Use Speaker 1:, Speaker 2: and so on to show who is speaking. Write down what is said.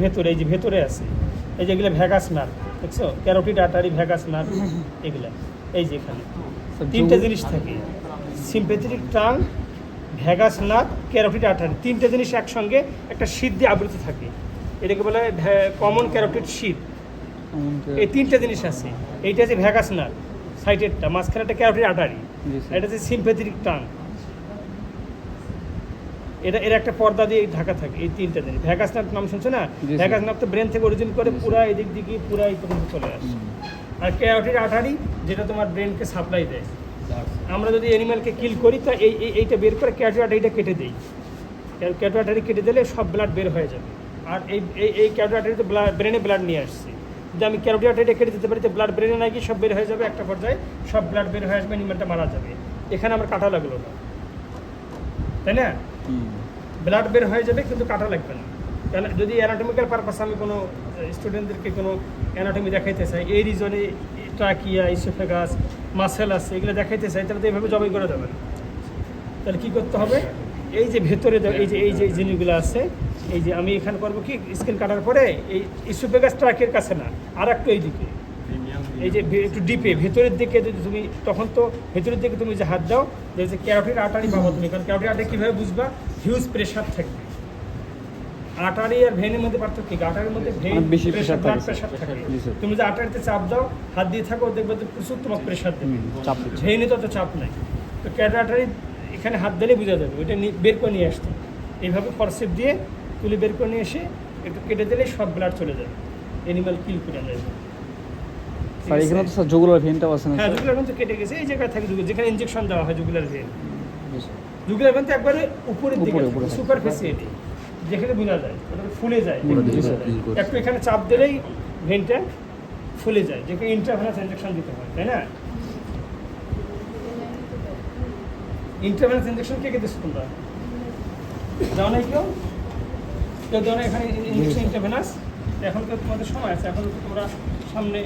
Speaker 1: ভেতরে এই যে ভেতরে আছে এই যে এগুলো ভ্যাগাস নার্ভ দেখছো, ক্যারোটিড আর্টারি, ভ্যাগাস নার্ভ, এগুলা এই যে এখানে তিনটে জিনিস থাকে, sympathetic trunk, vagus nerve, carotid artery, তিনটে জিনিস একসঙ্গে একটা শীত দিয়ে আবৃত থাকে, এটাকে বলে কমন ক্যারোটিড শীত। এই তিনটে জিনিস আছে, এইটা যে ভ্যাগাস নার্ভ সাইডেরটা, মাঝখানে একটা ক্যারোটিড আর্টারি, এটা যে সিম্প্যাথেটিক ট্রাঙ্ক, এটা এর একটা পর্দা দিয়ে ঢাকা থাকে। এই তিনটা জিনিস ভ্যাগাস নার্ভ নাম শুনছো না? ভ্যাগাস নার্ভ তো ব্রেন থেকে অরিজিন করে পুরা এদিক দিকে পুরা এই পর্যন্ত চলে আসে। আর ক্যারোটিড আর্টারি যেটা তোমার ব্রেনকে সাপ্লাই দেয়। আমরা যদি অ্যানিম্যালকে কিল করি তা এইটা বের করে ক্যারোটিড আর্টারিটা কেটে দেই, ক্যারোটিড আর্টারি কেটে দিলে সব ব্লাড বের হয়ে যাবে। আর এই ক্যারোটিড আর্টারি তো ব্রেনে ব্লাড নিয়ে আসছে, যদি আমি ক্যারোটিড আর্টারিটা কেটে দিতে পারি তো ব্লাড ব্রেনে না গিয়ে সব বের হয়ে যাবে, একটা পর্যায়ে সব ব্লাড বের হয়ে আসবে, অ্যানিম্যালটা মারা যাবে। এখানে আমার কাটা লাগলো না, তাই না? ব্লাড বের হয়ে যাবে কিন্তু কাটা লাগবে না। কেন? যদি অ্যানাটমিক্যাল পারপাসে আমি কোনো স্টুডেন্টদেরকে কোনো অ্যানাটমি দেখাইতে চাই, এই রিজনে ট্রাকিয়া, ইসোফেগাস, মাসেল আছে, এগুলো দেখাইতে চাই, তাহলে তো এইভাবে জবাই করে দেবে না। তাহলে কী করতে হবে? এই যে ভেতরে এই যে জিনিসগুলো আছে, এই যে আমি এখানে করবো কি, স্কিন কাটার পরে এই ইসোফেগাস ট্রাকের কাছে না, আর একটু এইদিকে, এই যে একটু ডিপে ভেতরের দিকে যদি তুমি, তখন তো ভেতরের দিকে তুমি যে হাত দাও, যে ক্যারোটিড আর্টারি পাবো তুমি, কারণ ক্যারোটিড আর্টারি কীভাবে বুঝবা? হিউজ প্রেশার থাকবে। আর্টারি আর ভেনের মধ্যে পার্থক্য কি? আর্টারির মধ্যে ভেন প্রেশার, ব্লাড প্রেশার থাকে। তুমি যে আর্টারিতে চাপ দাও, হাত দিয়ে থাকো, দেখবে যে প্রচুর তোমার প্রেশার দেবে, ভেনে তো চাপ নাই। তো ক্যারোটিড আর্টারি এখানে হাত দিলে বোঝা যাবে, ওইটা বের করে নিয়ে আসতে এইভাবে ফরসেপ দিয়ে তুলে বের করে নিয়ে এসে একটু কেটে দিলে সব ব্লাড চলে যাবে, অ্যানিমাল কিল করে যাবে।
Speaker 2: স্যার এখানে তো স্যার জুগুলার ভেনটাও আছে না?
Speaker 1: হ্যাঁ, জুগুলার ভেন তো কেটে গেছে, এই জায়গায় থাকে জুগুলার, যেখানে ইনজেকশন দেওয়া হয় জুগুলার ভেন। জুগুলার ভেন তো একবারে উপরের দিকে, সুপারফিসিয়ালি, যেখানে বোঝা যায়, ওটা ফুলে যায়, একটু এখানে চাপ দিলেই ভেনটা ফুলে যায়, যেখানে ইন্ট্রাভেনাস ইনজেকশন দিতে হয়, তাই না? ইন্ট্রাভেনাস ইনজেকশন কে দিচ্ছ তোমরা? দাও নাই কেউ দাও না এখানে ইনজেকশন ইন্ট্রাভেনাস? এখন তো তোমাদের সময় আছে, এখন তো তোমরা সামনে